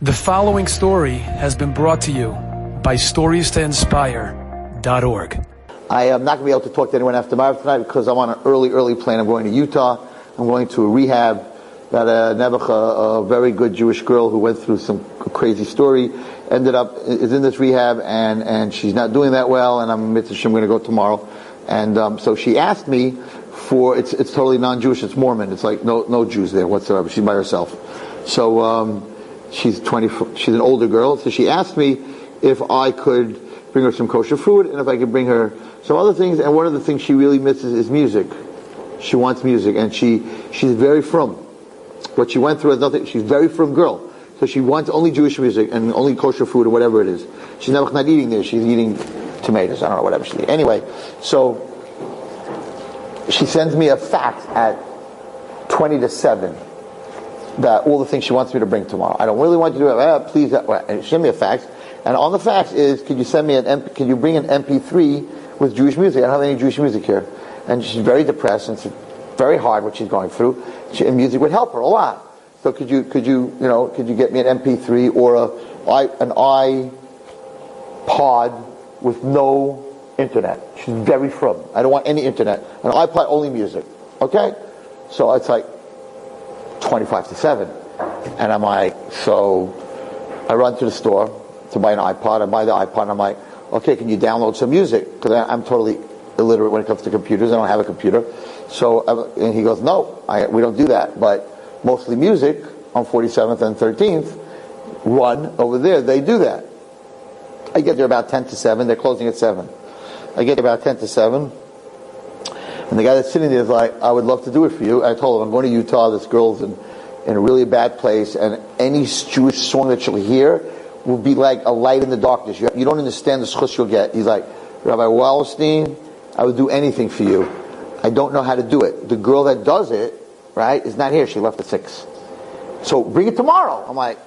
The following story has been brought to you by StoriesToInspire.org. I am not going to be able to talk to anyone after tomorrow tonight because I'm on an early plane. I'm going to Utah. I'm going to a rehab. Got a Nebuchadnezzar, a very good Jewish girl who went through some crazy story, ended up is in this rehab, and she's not doing that well. And I'm going to go tomorrow. And so she asked me for it's totally non-Jewish. It's Mormon. It's like no Jews there whatsoever. She's by herself. So she's 20. She's an older girl. So she asked me if I could bring her some kosher food and if I could bring her some other things. And one of the things she really misses is music. She wants music, and she's very frum. What she went through is nothing. She's a very frum girl, so she wants only Jewish music and only kosher food or whatever it is. She's not eating there. She's eating tomatoes. I don't know, whatever she's eating. Anyway, so she sends me a fax at 20 to 7 that all the things she wants me to bring tomorrow. I don't really want you to do it. Please, and she sent me a fax, and on the fax is, could you bring an MP3 with Jewish music? I don't have any Jewish music here. And she's very depressed, and it's very hard what she's going through. And music would help her a lot. So could you get me an MP3 or an iPod with no internet? She's very frum. I don't want any internet. An iPod, only music. Okay? So it's like 25 to 7. And I'm like, so I run to the store to buy an iPod. I buy the iPod, and I'm like, okay, can you download some music? Because I'm totally illiterate when it comes to computers. I don't have a computer. So, and he goes, no, we don't do that. But mostly music on 47th and 13th run over there. They do that. I get there about 10 to 7. They're closing at 7. I get there about 10 to 7. And the guy that's sitting there is like, I would love to do it for you. I told him, I'm going to Utah. This girl's in a really bad place. And any Jewish song that she'll hear will be like a light in the darkness. You don't understand the schus you'll get. He's like, Rabbi Wallerstein, I would do anything for you. I don't know how to do it. The girl that does it, right, is not here. She left at 6. So bring it tomorrow. I'm like,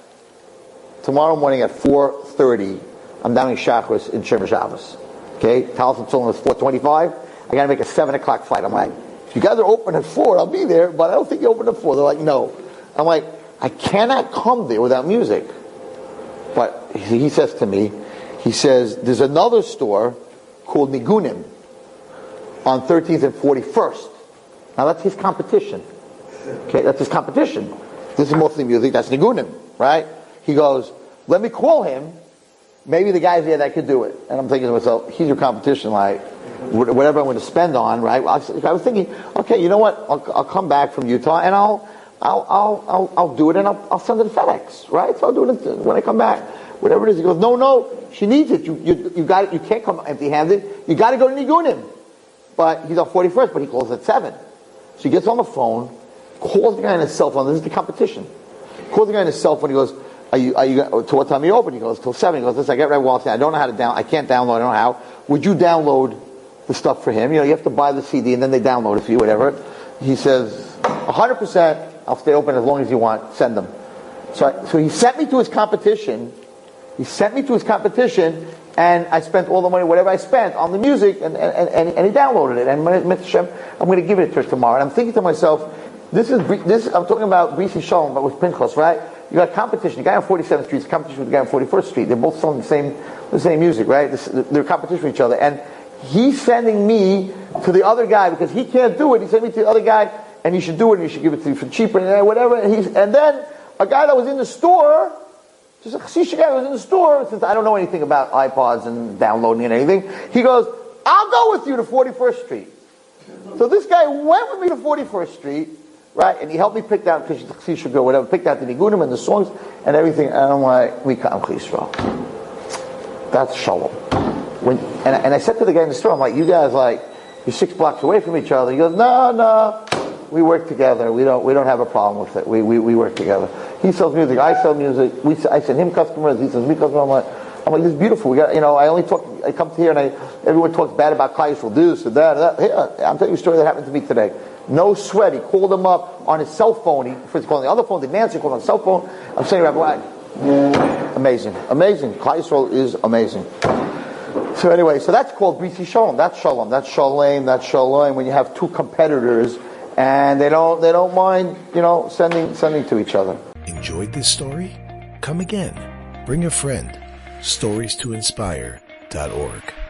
tomorrow morning at 4:30, I'm down in Shachris in Shemesh Shabbos. Okay? Taliesin Tefillin is 4:25. I got to make a 7 o'clock flight. I'm like, if you guys are open at 4, I'll be there, but I don't think you open at 4. They're like, no. I'm like, I cannot come there without music. But he says to me, he says, there's another store called Nigunim on 13th and 41st. Now that's his competition. Okay, that's his competition. This is mostly music, that's Nigunim, right? He goes, let me call him. Maybe the guy's there that could do it. And I'm thinking to myself, he's your competition, like, whatever I'm going to spend on, right? I was thinking, okay, you know what? I'll come back from Utah and I'll do it, and I'll send it to FedEx, right? So I'll do it when I come back. Whatever it is. He goes, no, she needs it. You got it. You can't come empty-handed. You got to go to Nigunim. But he's on 41st, but he calls at 7. So he gets on the phone, calls the guy on his cell phone. This is the competition. Calls the guy on his cell phone. He goes, are you to what time are you open? He goes, till 7. He goes, listen, I get right walking. I don't know how to I can't download. I don't know how. Would you download the stuff for him? You have to buy the CD and then they download it for you, whatever. He says, 100%, I'll stay open as long as you want. Send them. So he sent me to his competition. And I spent all the money, whatever I spent, on the music, and he downloaded it. And I'm going to give it to her tomorrow. And I'm thinking to myself, this I'm talking about Brisi Shalom, but with Pinchas, right? You got competition. The guy on 47th Street is competition with the guy on 41st Street. They're both selling the same music, right? They're competition with each other. And he's sending me to the other guy because he can't do it. He sent me to the other guy, and he should do it, and he should give it to you for cheaper, and whatever. And then a guy that was in the store, just a Chassidish guy who was in the store, since I don't know anything about iPods and downloading and anything, he goes, I'll go with you to 41st Street. So this guy went with me to 41st Street, right, and he helped me pick out, because Chassidish girl, whatever, picked out the Nigunim and the songs and everything, and I'm like, we come Yisrael. That's Shalom. And I said to the guy in the store, I'm like, you guys, like, you're 6 blocks away from each other. He goes, no, we work together. We don't have a problem with it. We work together. He sells music. I sell music. I send him customers. He sends me customers. I'm like, this is beautiful. We got, I come to here and everyone talks bad about Klal Yisrael, this and that. Here, I'm telling you a story that happened to me today. No sweat. He called him up on his cell phone. He first called on the other phone. Didn't answer. He called on his cell phone. I'm saying, Rabbi, amazing. Klal Yisrael is amazing. So anyway, so that's called Brisi Shalom. That's Shalom. That's Shalom. That's Shalom. When you have two competitors and they don't mind, sending to each other. Enjoyed this story? Come again. Bring a friend. StoriesToInspire.org.